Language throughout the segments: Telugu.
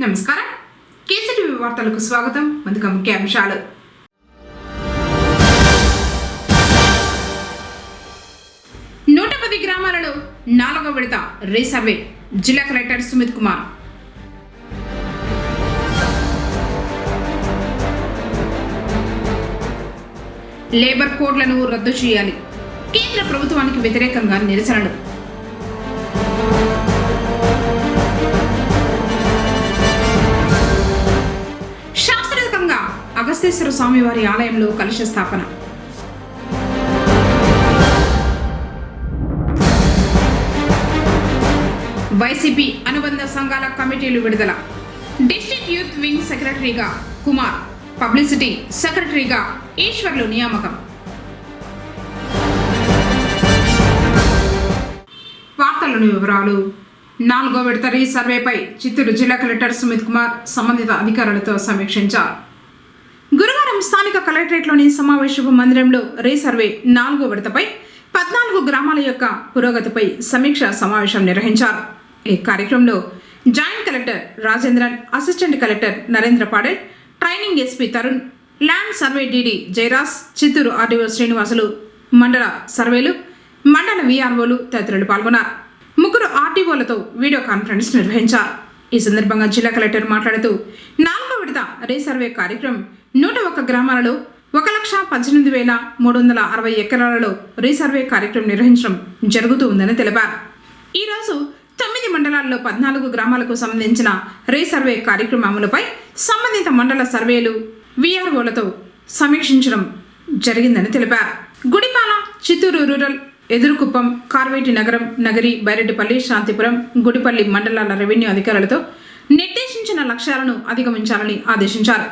నమస్కారం. కేసీటీవీ వార్తలకు స్వాగతం. ముందుగా ముఖ్యాంశాలు. నూట 10 గ్రామాలలో 4వ విడత రీసర్వే. జిల్లా కలెక్టర్ సుమిత్ కుమార్. లేబర్ కోడ్లను రద్దు చేయాలి. కేంద్ర ప్రభుత్వానికి వ్యతిరేకంగా నిరసనలు. శాస్త్రీయంగా అగస్తేశ్వర స్వామివారి ఆలయంలో కలశ స్థాపన. వైసీపీ అనుబంధ సంఘాల కమిటీలు విడుదల. డిస్ట్రిక్ట్ యూత్ వింగ్ సెక్రటరీగా కుమార్, పబ్లిసిటీ సెక్రటరీగా ఈశ్వర్లు నియామకం. వార్తలోని వివరాలు. 4వ విడత రీసర్వేపై చిత్తూరు జిల్లా కలెక్టర్ సుమిత్ కుమార్ సంబంధిత అధికారులతో సమీక్షించారు. గురువారం స్థానిక కలెక్టరేట్లోని సమావేశపు మందిరంలో రీసర్వే 4వ విడతపై 14 గ్రామాల యొక్క పురోగతిపై సమీక్ష సమావేశం నిర్వహించారు. ఈ కార్యక్రమంలో joint collector Rajendran, assistant collector Narendra Padel, training SP Tarun, land survey DD Jayaraj, Chittoor RDO Srinivasulu, మండల సర్వేలు, మండల వీఆర్ఓలు తదితరులు పాల్గొన్నారు. 3 ఆర్టీఓలతో వీడియో కాన్ఫరెన్స్ నిర్వహించారు. ఈ సందర్భంగా జిల్లా కలెక్టర్ మాట్లాడుతూ 4వ విడత రీసర్వే కార్యక్రమం 101 గ్రామాలలో 1,18,360 ఎకరాలలో రీసర్వే కార్యక్రమం నిర్వహించడం జరుగుతూ ఉందని తెలిపారు. ఈరోజు 9 మండలాల్లో 14 గ్రామాలకు సంబంధించిన రీసర్వే కార్యక్రమం అమలుపై సంబంధిత మండల సర్వేలు వీఆర్ఓలతో సమీక్షించడం జరిగిందని తెలిపారు. గుడిపాల, చిత్తూరు రూరల్, ఎదురుకుప్పం, కార్వేటి నగరం, నగరి, బైరెడ్డిపల్లి, శాంతిపురం, గుడిపల్లి మండలాల రెవెన్యూ అధికారులతో నిర్దేశించిన లక్ష్యాలను అధిగమించాలని ఆదేశించారు.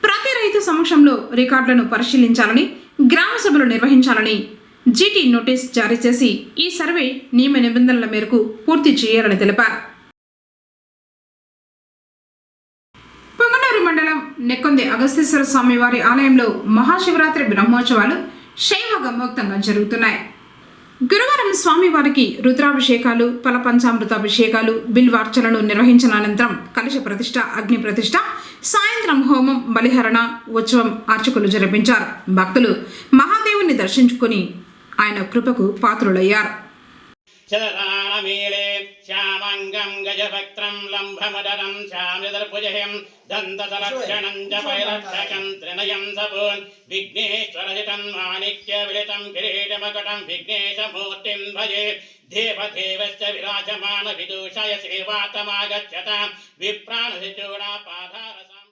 ప్రతి రైతు సమక్షంలో రికార్డులను పరిశీలించాలని, గ్రామ సభలు నిర్వహించాలని జీటీ నోటీస్ జారీ చేసి ఈ సర్వే నియమ నిబంధనల మేరకు పూర్తి చేయాలని తెలిపారు. పొంగనూరు మండలం నెక్కొంది అగస్తేశ్వర స్వామివారి ఆలయంలో మహాశివరాత్రి బ్రహ్మోత్సవాలు శైవ గమోక్తంగా జరుగుతున్నాయి. గురువారం స్వామివారికి రుద్రాభిషేకాలు, ఫలపంచామృతాభిషేకాలు, బిల్వార్చనలు నిర్వహించిన అనంతరం కలశ ప్రతిష్ఠ, అగ్ని ప్రతిష్ఠ, సాయంత్రం హోమం, బలిహరణ ఉత్సవం అర్చకులు జరిపించారు. భక్తులు మహాదేవుని దర్శించుకుని ఆయన కృపకు పాత్రులయ్యారు. చరణమీళే శ్యామంగం గజభక్త్రం లంభమదరం శ్యామదర్భుజహం దంతతలక్షణం జపైరక్షకం త్రినయం సపూన్ విఘ్నేశ్వరజితం మాణిక్య విలితం కిరీటమకటం విఘ్నేశమూర్తిం భజే దేవదేవశ్చ విరాజమాన విదూషయ సేవాతమాగచ్చతాం విప్రాణసిచూడా పాధారసాం.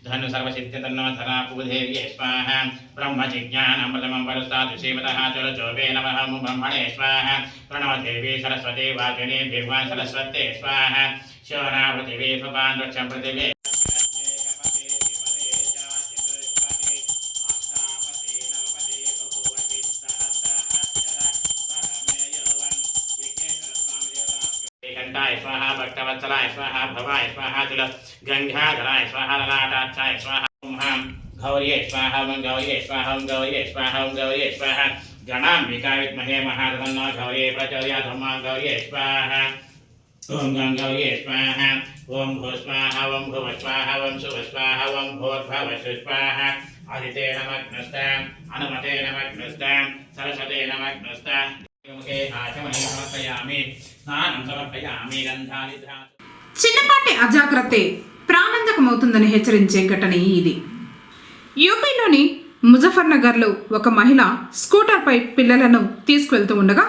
धनु सर्वसिद्धितन्नमधरा भूदेव्ये स्वाहा ब्रह्मजिज्ञानमृतमं वरस्तात् श्रीमतः चरचोभे नमः ब्रह्मणे स्वाहा प्रणवदेवी सरस्वती वाचने भगवान् सरस्वते स्वाहा शोणापृथिवी भवान् रक्षं पृथिवी कंठाय स्वाहा भक्तवत्सलाय स्वाहा भवाय स्वाहा तुल गंगाधराय स्वाहा ललाटाक्षाय स्वाहा ओम गौर्ये स्वाहा ओम गौर्ये स्वाहा ओम गौर्ये स्वाहा ओम गौर्ये स्वाहा गणाम्बिका विद्महे महातन्नो गौर्ये प्रचोदयात् ओम गौर्ये स्वाहा ओम गौर्ये स्वाहा ओम भू स्वाहा ओम भुव स्वाहा ओम शुभ स्वाहा ओम भूर्भुव स्वाहा आदिते नमग्नस्तां अनुमते नमग्नस्तां सरस्वते नमग्नस्तां చిన్నపాటి అజాగ్రత్తే ప్రాణాంతకమవుతుందని హెచ్చరించే ఘటన ఇది. యూపీలోని ముజఫర్నగర్లో ఒక మహిళ స్కూటర్పై పిల్లలను తీసుకువెళ్తూ ఉండగా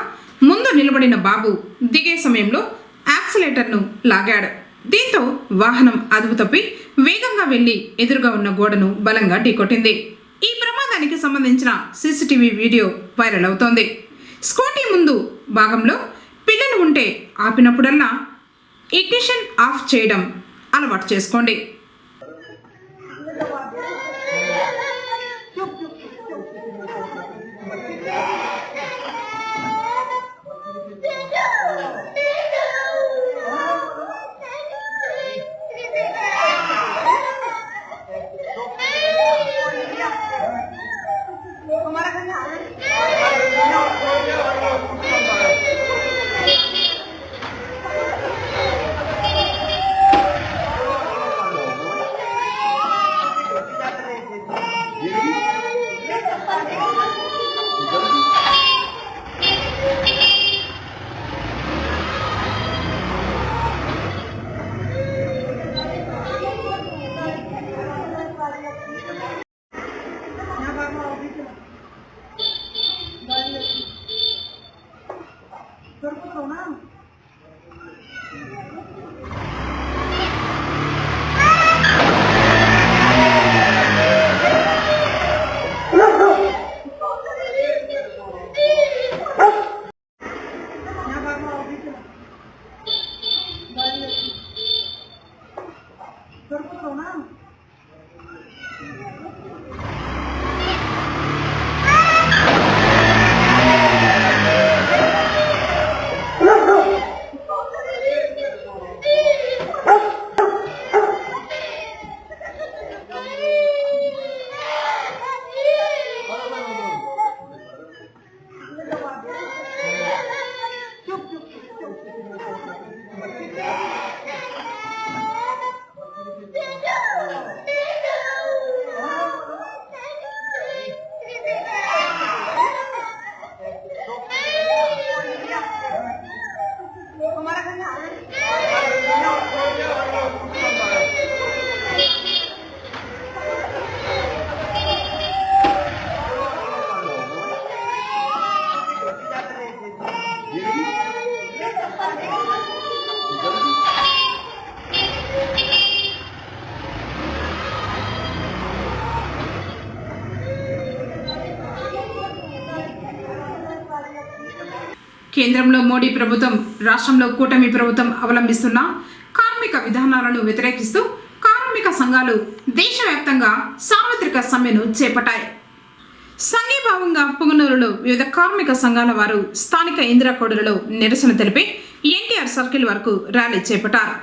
ముందు నిలబడిన బాబు దిగే సమయంలో యాక్సిలేటర్ను లాగాడు. దీంతో వాహనం అదుపు తప్పి వేగంగా వెళ్లి ఎదురుగా ఉన్న గోడను బలంగా ఢీకొట్టింది. ఈ ప్రమాదానికి సంబంధించిన సీసీటీవీ వీడియో వైరల్ అవుతోంది. స్కూటీ ముందు భాగంలో పిల్లలు ఉంటే ఆపినప్పుడల్లా ఇగ్నిషన్ ఆఫ్ చేయడం అలవాటు చేసుకోండి. కేంద్రంలో మోడీ ప్రభుత్వం, రాష్ట్రంలో కూటమి ప్రభుత్వం అవలంబిస్తున్న కార్మిక విధానాలను వ్యతిరేకిస్తూ కార్మిక సంఘాలు దేశవ్యాప్తంగా సార్వత్రిక సమ్మెను చేపట్టాయి. సంఘీభావంగా పుంగనూరులో వివిధ కార్మిక సంఘాల వారు స్థానిక ఇందిరాకోడలలో నిరసన తెలిపి ఎన్టీఆర్ సర్కిల్ వరకు ర్యాలీ చేపట్టారు.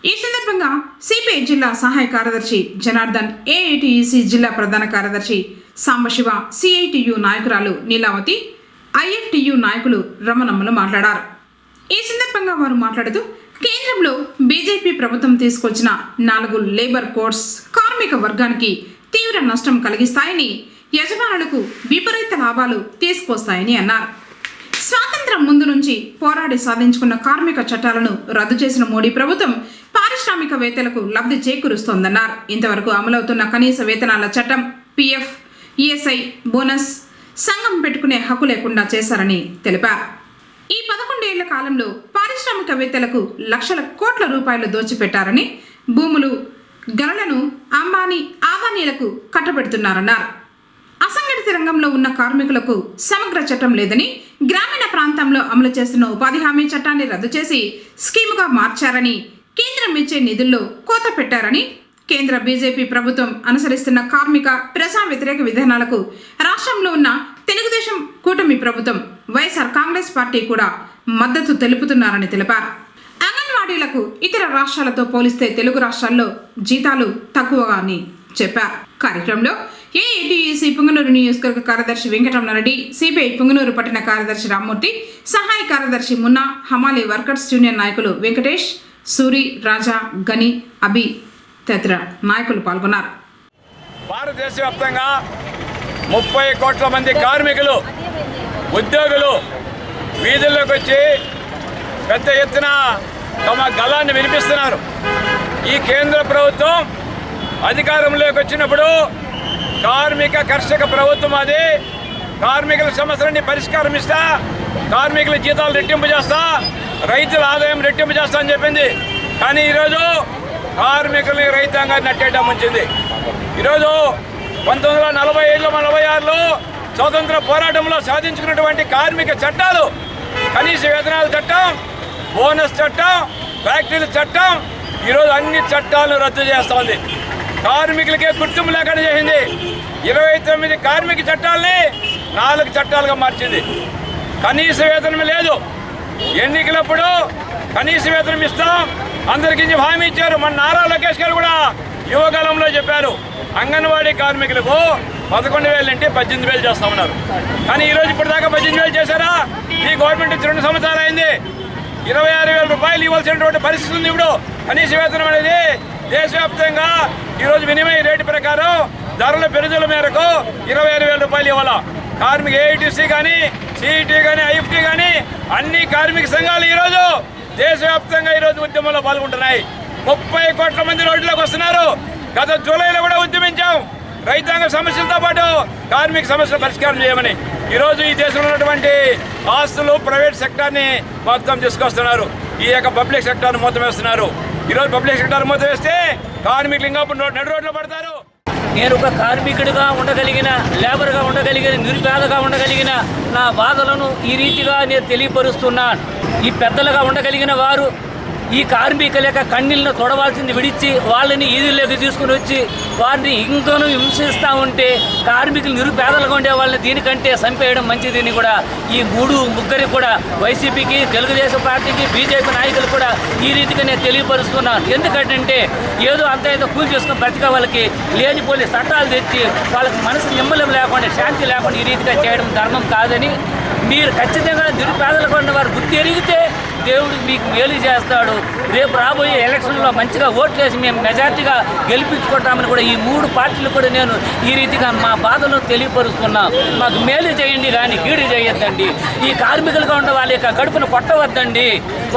ఈ సందర్భంగా సిపిఐ జిల్లా సహాయ కార్యదర్శి జనార్దన్, ఏఐటియుసి జిల్లా ప్రధాన కార్యదర్శి సాంబశివ, సిఐటియు నాయకురాలు నీలావతి, ఐఎఫ్టియు నాయకులు రమణమ్మలు మాట్లాడారు. ఈ సందర్భంగా వారు మాట్లాడుతూ కేంద్రంలో బీజేపీ ప్రభుత్వం తీసుకొచ్చిన 4 లేబర్ కోడ్స్ కార్మిక వర్గానికి తీవ్ర నష్టం కలిగిస్తాయని, యజమానులకు విపరీత లాభాలు తీసుకొస్తాయని అన్నారు. స్వాతంత్రం ముందు నుంచి పోరాడి సాధించుకున్న కార్మిక చట్టాలను రద్దు చేసిన మోడీ ప్రభుత్వం పారిశ్రామికవేత్తలకు లబ్ధి చేకూరుస్తోందన్నారు. ఇంతవరకు అమలవుతున్న కనీస వేతనాల చట్టం, పీఎఫ్, ఈఎస్ఐ, బోనస్, సంఘం పెట్టుకునే హక్కు లేకుండా చేశారని తెలిపారు. ఈ 11 ఏళ్ల కాలంలో పారిశ్రామికవేత్తలకు లక్షల కోట్ల రూపాయలు దోచిపెట్టారని, భూములు, గనులను అంబానీ, ఆదానీలకు కట్టబెడుతున్నారన్నారు. అసంఘటిత రంగంలో ఉన్న కార్మికులకు సమగ్ర చట్టం లేదని, గ్రామీణ ప్రాంతంలో అమలు చేస్తున్న ఉపాధి హామీ చట్టాన్ని రద్దు చేసి స్కీముగా మార్చారని, కేంద్రం ఇచ్చే నిధుల్లో కోత పెట్టారని, కేంద్ర బీజేపీ ప్రభుత్వం అనుసరిస్తున్న కార్మిక ప్రజా వ్యతిరేక విధానాలకు రాష్ట్రంలో ఉన్న తెలుగుదేశం కూటమి ప్రభుత్వం, వైఎస్ఆర్ కాంగ్రెస్ పార్టీ కూడా మద్దతు తెలుపుతున్నారని తెలిపారు. అంగన్వాడీలకు ఇతర రాష్ట్రాలతో పోలిస్తే తెలుగు రాష్ట్రాల్లో జీతాలు తక్కువగా అని చెప్పారు. కార్యక్రమంలో ఏఐటీయూసీ పుంగనూరు నియోజకవర్గ కార్యదర్శి వెంకటరమణారెడ్డి, సిపిఐ పుంగనూరు పట్టణ కార్యదర్శి రామ్మూర్తి, సహాయ కార్యదర్శి మున్నా, హమాలీ వర్కర్స్ యూనియన్ నాయకులు వెంకటేష్, సూరి, రాజా, గని, అభి తదితర నాయకులు పాల్గొన్నారు. భారతదేశ వ్యాప్తంగా 30 కోట్ల మంది కార్మికులు, ఉద్యోగులు వీధుల్లోకి వచ్చి పెద్ద ఎత్తున తమ గళాన్ని వినిపిస్తున్నారు. ఈ కేంద్ర ప్రభుత్వం అధికారంలోకి వచ్చినప్పుడు కార్మిక కర్షక ప్రభుత్వం అది. కార్మికుల సమస్యలన్నీ పరిష్కారం ఇస్తా, కార్మికుల జీతాలు రెట్టింపు చేస్తా, రైతుల ఆదాయం రెట్టింపు చేస్తా అని చెప్పింది. కానీ ఈరోజు కార్మికుల్ని రైతాంగాన్ని నట్టేయడం వచ్చింది. ఈరోజు 1945, 46లో స్వాతంత్ర పోరాటంలో సాధించుకున్నటువంటి కార్మిక చట్టాలు, కనీస వేతనాల చట్టం, బోనస్ చట్టం, ఫ్యాక్టరీల చట్టం, ఈరోజు అన్ని చట్టాలను రద్దు చేస్తోంది. కార్మికులకే గుర్తింపు లేకుండా చేసింది. 29 కార్మిక చట్టాలని 4 చట్టాలుగా మార్చింది. కనీస వేతనం లేదు. ఎన్నికలప్పుడు కనీస వేతనం ఇస్తాం అందరికీ హామీ ఇచ్చారు. మన నారా లోకేష్ గారు కూడా యువకాలంలో చెప్పారు, అంగన్వాడీ కార్మికులకు 11,000 అంటే 18,000 చేస్తామన్నారు. కానీ ఈరోజు ఇప్పటిదాకా 18,000 చేశారా? ఈ గవర్నమెంట్ 2 సంవత్సరాలు అయింది. 26,000 రూపాయలు ఇవ్వాల్సినటువంటి పరిస్థితి ఉంది. ఇప్పుడు కనీస వేతనం అనేది దేశవ్యాప్తంగా ఈరోజు వినిమయ రేటు ప్రకారం ధరల పెరుగుదల మేరకు 26,000 రూపాయలు ఇవ్వాలా. కార్మిక ఏఐటీసీ కానీ, సిఈటీ కానీ, ఐఎఫ్టీ కానీ అన్ని కార్మిక సంఘాలు ఈరోజు దేశవ్యాప్తంగా ఈరోజు ఉద్యమంలో పాల్గొంటున్నాయి. 30 కోట్ల మంది రోడ్లోకి వస్తున్నారు. గత జూలైలో కూడా ఉద్యమించాం రైతాంగ సమస్యలతో పాటు కార్మిక సమస్యలు పరిష్కారం చేయమని. ఈరోజు ఈ దేశంలో ఉన్నటువంటి ఆస్తులు ప్రైవేట్ సెక్టార్ని మొత్తం తీసుకొస్తున్నారు. ఈ యొక్క పబ్లిక్ సెక్టార్ను మొత్తం వేస్తున్నారు. ఈరోజు పబ్లిక్ సెక్టార్ మొత్తం వేస్తే కార్మికులు ఇంకా నడు రోడ్లో పడతారు. నేను ఒక కార్మికుడిగా ఉండగలిగిన, లేబర్గా ఉండగలిగిన, నిరుపేదగా ఉండగలిగిన నా బాధలను ఈ రీతిగా నేను తెలియపరుస్తున్నాను. ఈ పెద్దలుగా ఉండగలిగిన వారు ఈ కార్మికుల యొక్క కన్నీళ్ళను తొడవాల్సింది విడిచి వాళ్ళని ఈదుల్లోకి తీసుకుని వచ్చి వారిని ఇంకనూ హింసిస్తూ ఉంటే కార్మికులు నిరుపేదలుగా ఉండే వాళ్ళని దీనికంటే చంపేయడం మంచిదని కూడా ఈ ముగ్గురికి కూడా వైసీపీకి, తెలుగుదేశం పార్టీకి, బీజేపీ నాయకులు కూడా ఈ రీతిగా నేను తెలియపరుస్తున్నాను. ఎందుకంటే ఏదో అంత ఏదో కూలి చేసుకుని బ్రతికే వాళ్ళకి లేనిపోని చట్టాలు తెచ్చి వాళ్ళకి మనసు నిమ్మలం లేకుండా, శాంతి లేకుండా ఈ రీతిగా చేయడం ధర్మం కాదని మీరు ఖచ్చితంగా నిరుపేదలుగా ఉన్న వారు గుర్తు ఎరిగితే దేవుడు మీకు మేలు చేస్తాడు. రేపు రాబోయే ఎలక్షన్లో మంచిగా ఓట్లేసి మేము మెజార్టీగా గెలిపించుకుంటామని కూడా ఈ 3 పార్టీలు కూడా నేను ఈ రీతిగా మా బాధను తెలియపరుస్తున్నాం. మాకు మేలు చేయండి కానీ కీడు చేయొద్దండి. ఈ కార్మికులుగా ఉన్న వాళ్ళ యొక్క గడుపును కొట్టవద్దండి.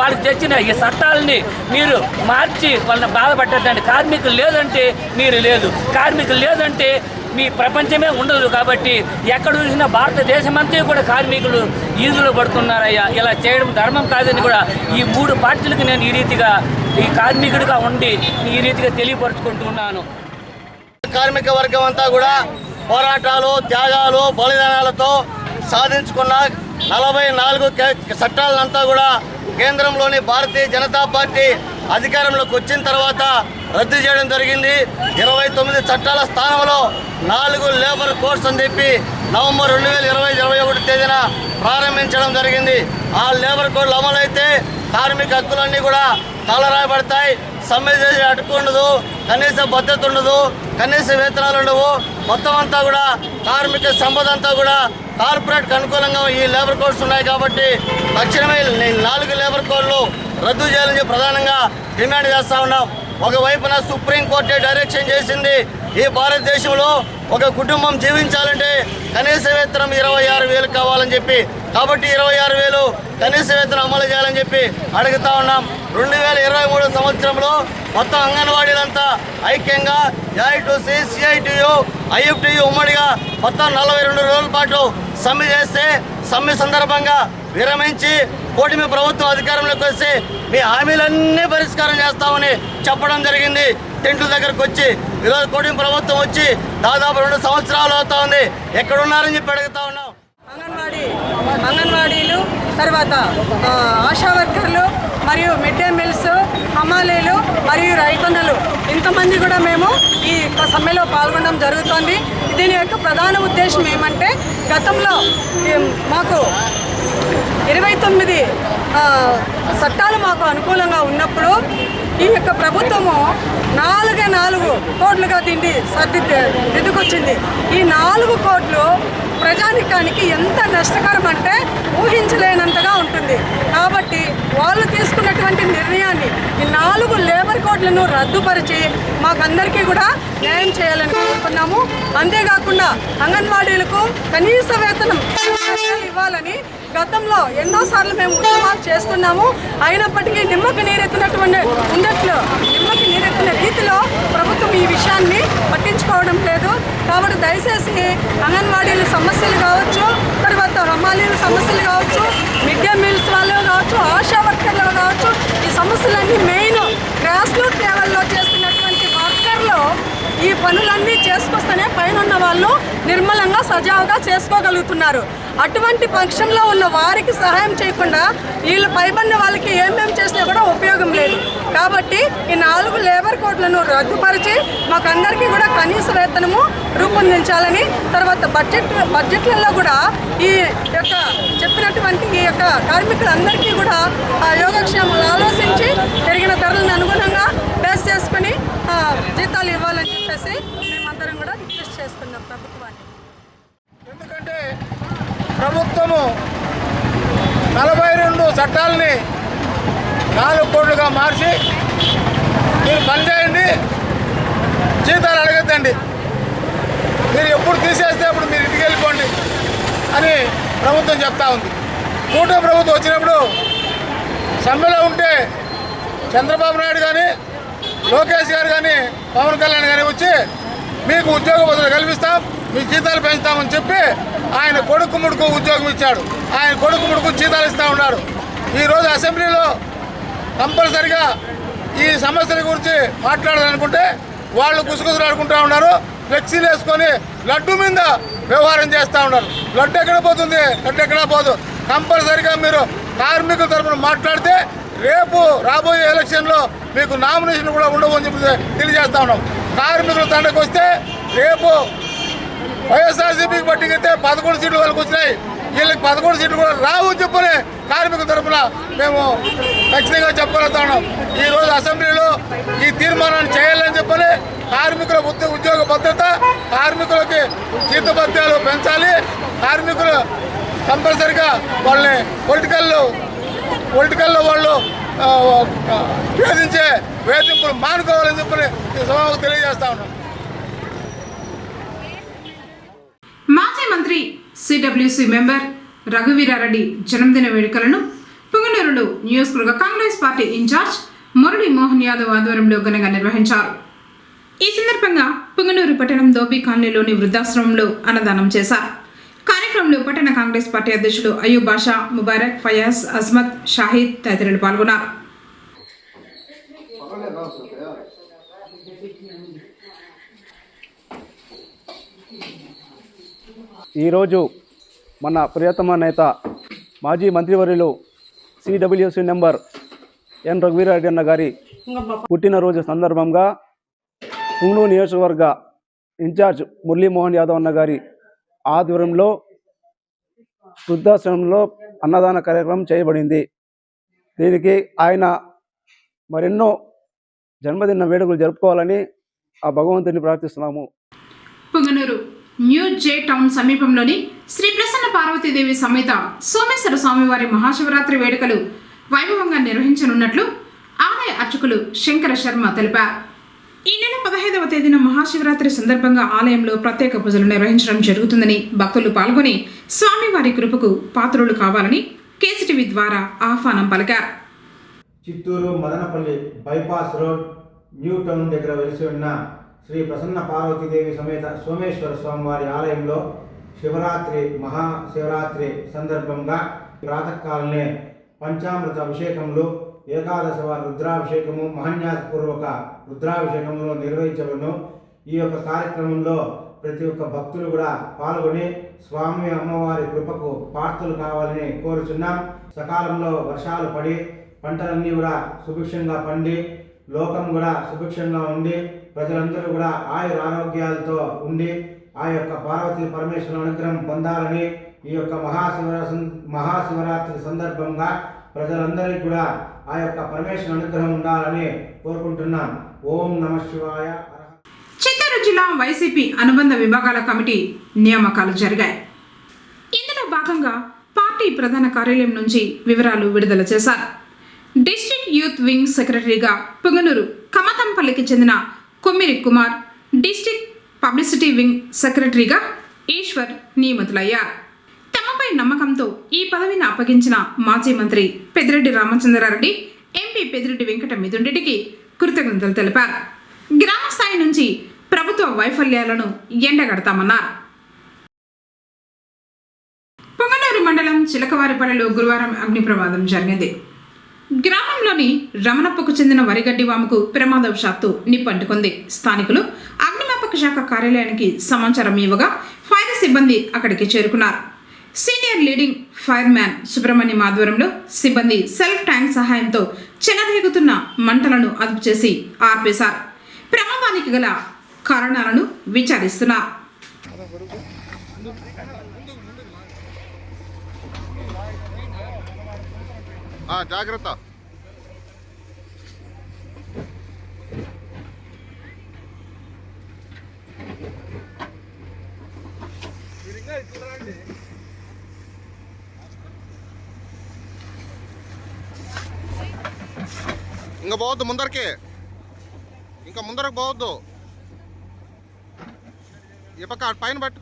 వాళ్ళకి తెచ్చిన ఈ చట్టాలని మీరు మార్చి వాళ్ళని బాధపట్టద్దండి. కార్మికులు లేదంటే మీరు లేదు, కార్మికులు లేదంటే మీ ప్రపంచమే ఉండదు. కాబట్టి ఎక్కడ చూసినా భారతదేశమంతా కూడా కార్మికులు ఈదులో పడుతున్నారయ్యా. ఇలా చేయడం ధర్మం కాదని కూడా ఈ 3 పార్టీలకు నేను ఈ రీతిగా ఈ కార్మికుడిగా ఉండి ఈ రీతిగా తెలియపరుచుకుంటున్నాను. కార్మిక వర్గం అంతా కూడా పోరాటాలు, త్యాగాలు, బలిదానాలతో సాధించుకున్న 44 చట్టాలంతా కూడా కేంద్రంలోని భారతీయ జనతా పార్టీ అధికారంలోకి వచ్చిన తర్వాత రద్దు చేయడం జరిగింది. 29 చట్టాల స్థానంలో 4 లేబర్ కోడ్స్ అని చెప్పి నవంబర్ 2021 తేదీన ప్రారంభించడం జరిగింది. ఆ లేబర్ కోడ్లు అమలైతే కార్మిక హక్కులన్నీ కూడా తాళరాయబడతాయి. సమ్మె చేసే అటుకు ఉండదు, కనీస భద్రత ఉండదు, కనీస వేతనాలు ఉండవు. మొత్తం అంతా కూడా కార్మిక సంపద అంతా కూడా కార్పొరేట్కి అనుకూలంగా ఈ లేబర్ కోడ్స్ ఉన్నాయి. కాబట్టి తక్షణమే 4 లేబర్ కోడ్లు రద్దు చేయాలని చెప్పి ప్రధానంగా డిమాండ్ చేస్తూ ఉన్నాం. ఒకవైపున సుప్రీంకోర్టే డైరెక్షన్ చేసింది, ఈ భారతదేశంలో ఒక కుటుంబం జీవించాలంటే కనీస వేతనం 26,000 కావాలని చెప్పి. కాబట్టి 26,000 కనీస వేతనం అమలు చేయాలని చెప్పి అడుగుతా ఉన్నాం. 2023 సంవత్సరంలో మొత్తం అంగన్వాడీలంతా ఐక్యంగా ఏఐటీసీ, సిఐటియు, ఐఎఫ్టియు ఉమ్మడిగా మొత్తం 42 రోజుల పాటు సమ్మె చేస్తే సమ్మె సందర్భంగా విరమించి కూటమి ప్రభుత్వం అధికారంలోకి వస్తే మీ హామీలన్నీ పరిష్కారం చేస్తామని చెప్పడం జరిగింది. టెంట్ల దగ్గరకు వచ్చి ఈరోజు కూటమి ప్రభుత్వం వచ్చి దాదాపు 2 సంవత్సరాలు అవుతా ఉంది. ఎక్కడున్నారని చెప్పి అడుగుతా ఉన్నాం. అంగన్వాడీలు, తర్వాత ఆశా వర్కర్లు మరియు మిడ్ డే మీల్స్, హమాలీలు మరియు రైతన్నలు ఇంతమంది కూడా మేము ఈ సమ్మెలో పాల్గొనడం జరుగుతోంది. దీని యొక్క ప్రధాన ఉద్దేశం ఏమంటే గతంలో మాకు 29 చట్టాలు మాకు అనుకూలంగా ఉన్నప్పుడు ఈ యొక్క ప్రభుత్వము 4 కోట్లుగా దీన్ని దిద్దుకొచ్చింది. ఈ 4 కోట్లు ప్రజానికానికి ఎంత నష్టకరం అంటే ఊహించలేనంతగా ఉంటుంది. కాబట్టి వాళ్ళు తీసుకున్నటువంటి నిర్ణయాన్ని ఈ 4 లేబర్ కోడ్లను రద్దుపరిచి మాకందరికీ కూడా న్యాయం చేయాలని కోరుతున్నాము. అంతేకాకుండా అంగన్వాడీలకు కనీస వేతనం ఇవ్వాలని గతంలో ఎన్నోసార్లు మేము ఉద్యమాలు చేస్తున్నాము. అయినప్పటికీ నిమ్మకి నీరెత్తిన రీతిలో ప్రభుత్వం ఈ విషయాన్ని పట్టించుకోవడం లేదు. కాబట్టి దయచేసి అంగన్వాడీల సమస్యలు కావచ్చు, తర్వాత హమాలీల సమస్యలు కావచ్చు, మిడ్ డే మీల్స్ వాళ్ళు కావచ్చు, ఆశా వర్కర్లు కావచ్చు, ఈ సమస్యలన్నీ మెయిన్ గ్రాస్ రూట్ లెవెల్లో చేస్తున్నటువంటి వర్కర్లు ఈ పనులన్నీ చేసుకొస్తేనే పైన ఉన్న వాళ్ళు నిర్మలంగా సజావుగా చేసుకోగలుగుతున్నారు. అటువంటి పక్షంలో ఉన్న వారికి సహాయం చేయకుండా వీళ్ళు పైబడిన వాళ్ళకి ఏమేమి చేసినా కూడా ఉపయోగం లేదు. కాబట్టి ఈ 4 లేబర్ కోడ్లను రద్దుపరిచి మాకందరికీ కూడా కనీస వేతనము రూపొందించాలని, తర్వాత బడ్జెట్లలో కూడా ఈ యొక్క చెప్పినటువంటి ఈ యొక్క కార్మికులందరికీ కూడా యోగక్షేమాలు ఆలోచించి పెరిగిన ధరలను అనుగుణంగా బేస్ చేసుకుని జీతాలు ఇవ్వాలని చెప్పేసి మేమందరం కూడా రిక్వెస్ట్ చేస్తున్నాం ప్రభుత్వాన్ని. ఎందుకంటే ప్రభుత్వము 42 చట్టాలని 4 కోట్లుగా మార్చి మీరు పనిచేయండి, జీతాలు అడగద్దండి, మీరు ఎప్పుడు తీసేస్తే అప్పుడు మీరు ఇంటికి వెళ్ళిపోండి అని ప్రభుత్వం చెప్తా ఉంది. కూటమి ప్రభుత్వం వచ్చినప్పుడు సమ్మెలో ఉంటే చంద్రబాబు నాయుడు కానీ, లోకేష్ గారు కానీ, పవన్ కళ్యాణ్ గారు వచ్చి మీకు ఉద్యోగ బదులు కల్పిస్తాం, మీ జీతాలు పెంచుతామని చెప్పి ఆయన కొడుకు ముడుకు ఉద్యోగం ఇచ్చాడు. ఆయన కొడుకు ముడుకు జీతాలు ఇస్తూ ఉన్నారు. ఈరోజు అసెంబ్లీలో కంపల్సరిగా ఈ సమస్యల గురించి మాట్లాడాలనుకుంటే వాళ్ళు గుసగుసలాడుకుంటూ ఉన్నారు. ఫ్లెక్సీలు వేసుకొని లడ్డు మీద వ్యవహారం చేస్తూ ఉన్నారు. లడ్డు ఎక్కడ పోతుంది? లడ్డు ఎక్కడ పోదు. కంపల్సరిగా మీరు కార్మికుల తరఫున మాట్లాడితే రేపు రాబోయే ఎలక్షన్లో మీకు నామినేషన్ కూడా ఉండవు అని చెప్పి తెలియజేస్తా ఉన్నాం. కార్మికుల తండకు వస్తే రేపు వైఎస్ఆర్సీపీకి పట్టికైతే 11 సీట్లు వాళ్ళకి వచ్చినాయి, వీళ్ళకి 11 సీట్లు కూడా రావు అని చెప్పని కార్మికుల తరఫున మేము ఖచ్చితంగా చెప్పగలుగుతా ఉన్నాం. ఈరోజు అసెంబ్లీలో ఈ తీర్మానాన్ని చేయాలని చెప్పని కార్మికుల ఉద్యోగ భద్రత, కార్మికులకి జీతభత్యాలు పెంచాలి, కార్మికులు కంపల్సరిగా వాళ్ళని పొలిటికల్లో వాళ్ళు వేధించే వేధింపులు మానుకోవాలని చెప్పని ఈ సభకు తెలియజేస్తా ఉన్నాం. మాజీ మంత్రి సిడబ్ల్యూసి మెంబర్ రఘువీరారెడ్డి జన్మదిన వేడుకలను పుంగనూరులో నియోజకవర్గ కాంగ్రెస్ పార్టీ ఇన్ఛార్జ్ మురళీ మోహన్ యాదవ్ ఆధ్వర్యంలో ఘనంగా నిర్వహించారు. ఈ సందర్భంగా పుంగనూరు పట్టణం దోబీ కాలనీలోని వృద్ధాశ్రమంలో అన్నదానం చేశారు. కార్యక్రమంలో పట్టణ కాంగ్రెస్ పార్టీ అధ్యక్షుడు అయూబ్ బాషా, ముబారక్, ఫయాజ్, అజ్మత్, షాహిద్ తదితరులు పాల్గొన్నారు. ఈరోజు మన ప్రియతమ నేత మాజీ మంత్రివర్యులు సిడబ్ల్యూసి నెంబర్ ఎన్ రఘువీరారెడ్డి అన్న గారి పుట్టినరోజు సందర్భంగా పుంగనూరు నియోజకవర్గ ఇన్ఛార్జ్ మురళీమోహన్ యాదవ్ అన్న గారి ఆధ్వర్యంలో వృద్ధాశ్రమంలో అన్నదాన కార్యక్రమం చేయబడింది. దీనికి ఆయన మరెన్నో జన్మదిన వేడుకలు జరుపుకోవాలని ఆ భగవంతుని ప్రార్థిస్తున్నాము. పుంగనూరు న్యూ జే టౌన్ సమీపంలోని శ్రీ ప్రసన్న పార్వతీదేవి సమేత సోమేశ్వర స్వామివారి మహాశివరాత్రి వేడుకలు వైభవంగా నిర్వహించనున్నట్లు ఆలయ అర్చకులు శంకర శర్మ తెలిపారు. ఈ నెల 15వ తేదీన మహాశివరాత్రి సందర్భంగా ఆలయంలో ప్రత్యేక పూజలు నిర్వహించడం జరుగుతుందని భక్తులు పాల్గొని స్వామివారి కృపకు పాత్రులు కావాలని కేసీటీవీ ద్వారా ఆహ్వానం పలికారు. Chittoor Madanapalle bypass road new town దగ్గర వెలిసి ఉన్న శ్రీ ప్రసన్న పార్వతీదేవి సమేత సోమేశ్వర స్వామివారి ఆలయంలో శివరాత్రి మహాశివరాత్రి సందర్భంగా ప్రాతకాలనే పంచామృత అభిషేకములు, ఏకాదశవ రుద్రాభిషేకము, మహాన్యాసపూర్వక రుద్రాభిషేకంలో నిర్వహించబడును. ఈ యొక్క కార్యక్రమంలో ప్రతి ఒక్క భక్తులు కూడా పాల్గొని స్వామి అమ్మవారి కృపకు పాత్రలు కావాలని కోరుచున్నాం. సకాలంలో వర్షాలు పడి పంటలన్నీ కూడా సుభిక్షంగా పండి లోకం కూడా సుభిక్షంగా ఉండి ప్రజలందరూ కూడా ఆయుర ఆరోగ్యాలతో ఉండి ఆ యొక్క పార్వతీ పరమేశ్వరుని అనుగ్రహం పొందాలని ఈ యొక్క మహాశివరాత్రి సందర్భంగా ప్రజలందరికీ కూడా ఆ యొక్క పరమేశ్వరుని అనుగ్రహం ఉండాలని కోరుకుంటున్నాం. ఓం నమః శివాయ. చిత్తూరు జిల్లా వైసీపీ అనుబంధ విభాగాల కమిటీ నియామకాలు జరిగాయి. ఇందులో భాగంగా పార్టీ ప్రధాన కార్యాలయం నుంచి వివరాలు విడుదల చేశారు. డిస్ట్రిక్ట్ యూత్ వింగ్ సెక్రటరీగా పుంగనూరు కమతంపల్లికి చెందిన కొమ్మిరి కుమార్, డిస్ట్రిక్ట్ పబ్లిసిటీ వింగ్ సెక్రటరీగా ఈశ్వర్ నియమితులయ్యారు. తమపై నమ్మకంతో ఈ పదవిని అప్పగించిన మాజీ మంత్రి పెద్దిరెడ్డి రామచంద్రారెడ్డి, ఎంపీ పెద్దిరెడ్డి వెంకట మిథున్ కృతజ్ఞతలు తెలిపారు. గ్రామ స్థాయి నుంచి ప్రభుత్వ వైఫల్యాలను ఎండగడతామన్నారు. పుంగనూరు మండలం చిలకవారిపల్లిలో గురువారం అగ్ని ప్రమాదం జరిగింది. గ్రామంలోని రమణప్పకు చెందిన వరిగడ్డి వాముకు ప్రమాదవశాత్తు నిప్పంటుకుంది. స్థానికులు అగ్నిమాపక శాఖ కార్యాలయానికి సమాచారం ఇవ్వగా ఫైర్ సిబ్బంది అక్కడికి చేరుకున్నారు. Senior leading fire man Subrahmanyam ఆధ్వర్యంలో సిబ్బంది సెల్ఫ్ ట్యాంక్ సహాయంతో చెలరేగుతున్న మంటలను అదుపు చేసి ఆర్పేశారు. ప్రమాదానికి గల కారణాలను విచారిస్తున్నారు. జాగ్రత్త. ఇంకా పోవద్దు ముందరికి, ఇంకా ముందరకు పోవద్దు. ఈ పక్క పైన పట్టు.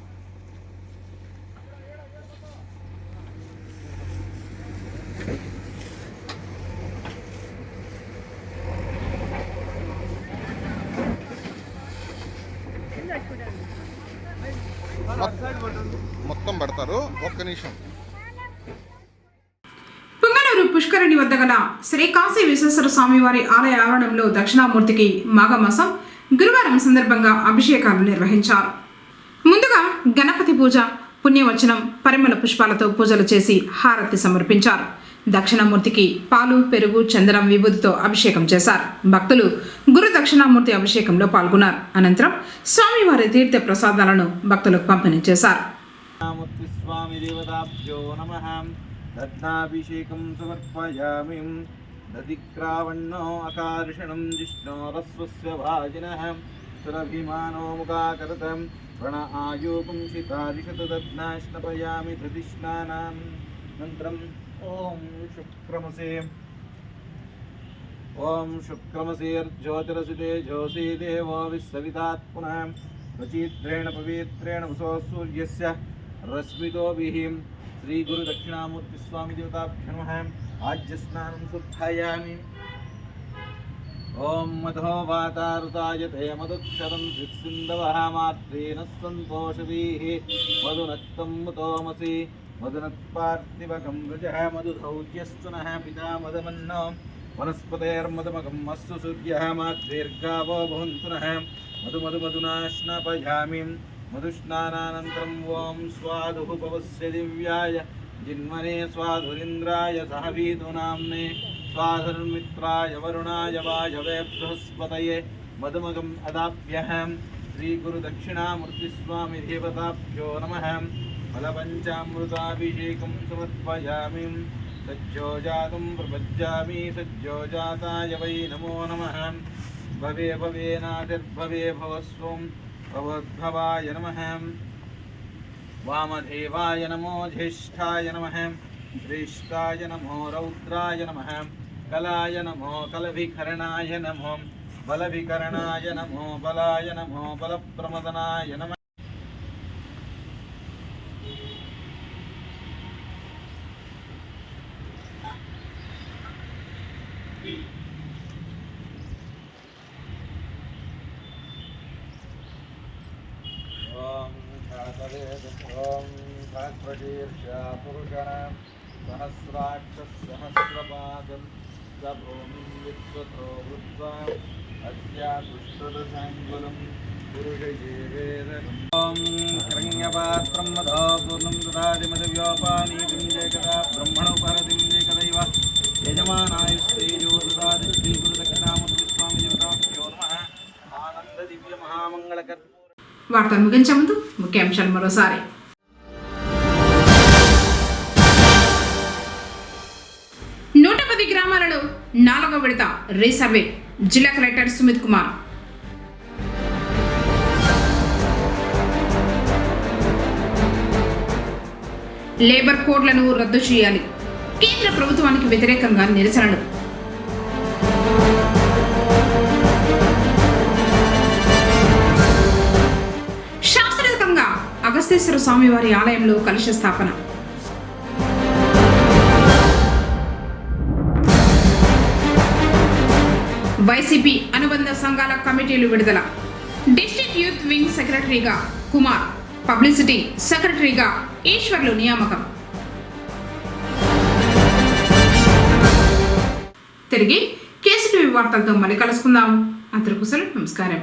మొత్తం పడతారు. ఒక్క నిమిషం. పుంగనూరు పుష్కరిణి వద్ద గల శ్రీ కాశీ విశ్వేశ్వర స్వామివారి ఆలయ ఆవరణంలో దక్షిణామూర్తికి మాఘమాసం గురువారం సందర్భంగా అభిషేకాలు నిర్వహించారు. ముందుగా గణపతి పూజ, పుణ్యవచనం, పరిమళ పుష్పాలతో పూజలు చేసి హారతి సమర్పించారు. దక్షిణామూర్తికి పాలు, పెరుగు, చందనం, విభూతితో అభిషేకం చేశారు. భక్తులు గురు దక్షిణామూర్తి అభిషేకంలో పాల్గొన్నారు. అనంతరం స్వామివారి తీర్థ ప్రసాదాలను భక్తులకు పంపిణీ చేశారు. దత్నాభిషేకం సమర్పయామి. దదిక్రావణ్ణో అకార్షణం జిష్ణోరస్వస్య భాజినః సురభిమానో ముఖాకరతం ప్రణా ఆయోగం శితారిషత దత్నాశ్నపయామి దదిష్ణానాం. మంత్రం ఓం శుక్రమసేర్జ్యోతిరసితే జ్యోసి దేవో విస్సవితాత్పునః ప్రచీత్రేణ పవిత్రేణ వసో సూర్యస్య రశ్మితోభిః. శ్రీ గురు దక్షిణామూర్తి స్వామి దేవతాభ్యో నమః. ఆజ్యస్నానం శుద్ధాయామి. ఓం మధో వాతారుతాయతే మధుక్షరం త్రిస్సింధవః మాత్రేణ సంతోషవీః మధునక్తం ముతోమసి మధునత్పార్థివకం రుజః మధుధౌజ్యస్తునః పితా మదమన్నో వనస్పతేర్మధుమకం అస్తు సూర్యః మాత్రేర్గావో భవంతునః. మధునాశ్నాపయామి. మధుస్నానానంతరం ఓం స్వాదుః పవస్య దివ్యాయ జిన్మనే స్వాధురింద్రాయ సహవీతునామ్నే స్వాధుర్మిత్రాయ వరుణాయ వాయవే బృహస్పతయే మధుమగం అదాప్యహం. శ్రీ గురు దక్షిణామూర్తి స్వామి దేవతాభ్యో నమః. ఫలపంచామృతాభిషేకం సమర్పయామి. సజ్జోజాతం ప్రపజ్జామి. సజ్జోజాతాయ వై నమో నమః. భవే భవేనాదిర్భవే భవస్వం భవద్భవాయ నమః. వామదేవాయ నమో జ్యేష్ఠాయ నమః. श्रेष्ठाय नमो रौद्राय नमः कलाय नमो कलभिकरणाय नमो बलभिकरणाय नमो बलाय नमो बलप्रमदनाय नमः ओम सहस्रशीर्षा पुरुषाणां सहस्राक्षः सहस्रपादं स भूमिं विश्वतो वृत्वा अस्या दुष्टदशाङ्गुलं पुरुषजीवेदम् ॐ हिरण्यपात्रं मधोपूर्णं ददातिमदव्योपानीतिं जयकदा ब्रह्मणोपरतिं जयकदैव यजमानाय श्रीजो ददाति श्रीगुरुदक्षिणामूर्ति देवताभ्यो नमः आनन्ददिव्यमहामङ्गलकर्पूर వార్తలు ముగించే ముందు ముఖ్యాంశాలు మరోసారి. 110 గ్రామాలలో 4వ విడత రీసర్వే జిల్లా కలెక్టర్ సుమిత్ కుమార్. లేబర్ కోడ్లను రద్దు చేయాలి, కేంద్ర ప్రభుత్వానికి వ్యతిరేకంగా నిరసనలు. అగస్తేశ్వర స్వామివారి ఆలయంలో కలశ స్థాపన. వైసీపీ అనుబంధ సంఘాల కమిటీలు విడుదల. డిస్ట్రిక్ట్ యూత్ వింగ్ సెక్రటరీగా కుమార్, పబ్లిసిటీ సెక్రటరీగా ఈశ్వర్లు నియామకం. తిరిగి కేసీటీవీ వార్తలతో మళ్ళీ కలుసుకుందాం. అందరికీ నమస్కారం.